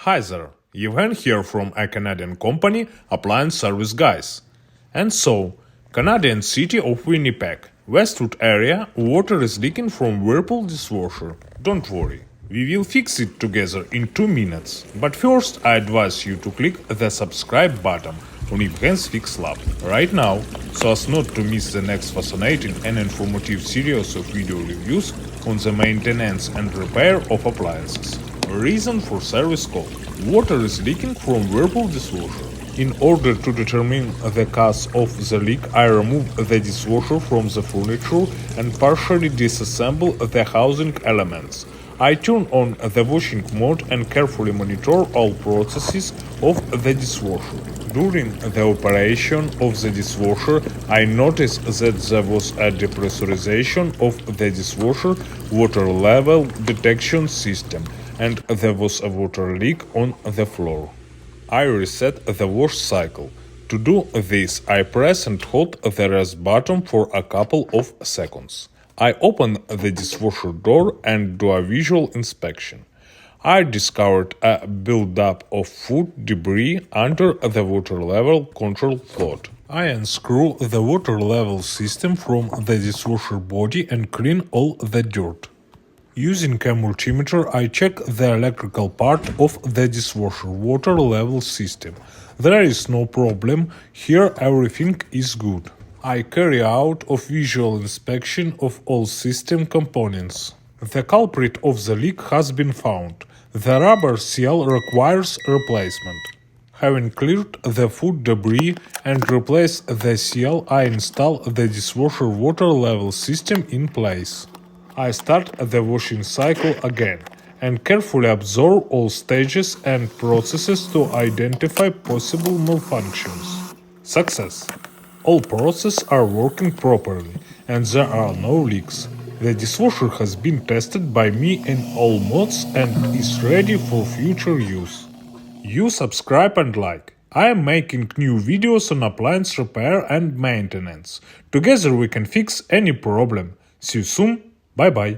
Hi there, Yevhen here from a Canadian company, Appliance Service Guys. And so, Canadian city of Winnipeg, Westwood area, water is leaking from Whirlpool dishwasher. Don't worry, we will fix it together in 2 minutes. But first, I advise you to click the subscribe button on Appliance Fix Lab right now, so as not to miss the next fascinating and informative series of video reviews on the maintenance and repair of appliances. Reason for service call: water is leaking from Whirlpool dishwasher. In order to determine the cause of the leak, I remove the dishwasher from the furniture and partially disassemble the housing elements. I turn on the washing mode and carefully monitor all processes of the dishwasher. During the operation of the dishwasher, I noticed that there was a depressurization of the dishwasher water level detection system, and there was a water leak on the floor. I reset the wash cycle. To do this, I press and hold the rest button for a couple of seconds. I open the dishwasher door and do a visual inspection. I discovered a buildup of food debris under the water level control plot. I unscrew the water level system from the dishwasher body and clean all the dirt. Using a multimeter, I check the electrical part of the dishwasher water level system. There is no problem, here everything is good. I carry out a visual inspection of all system components. The culprit of the leak has been found. The rubber seal requires replacement. Having cleared the food debris and replaced the seal, I install the dishwasher water level system in place. I start the washing cycle again and carefully observe all stages and processes to identify possible malfunctions. Success! All processes are working properly and there are no leaks. The dishwasher has been tested by me in all modes and is ready for future use. You subscribe and like. I am making new videos on appliance repair and maintenance. Together we can fix any problem. See you soon. Bye bye.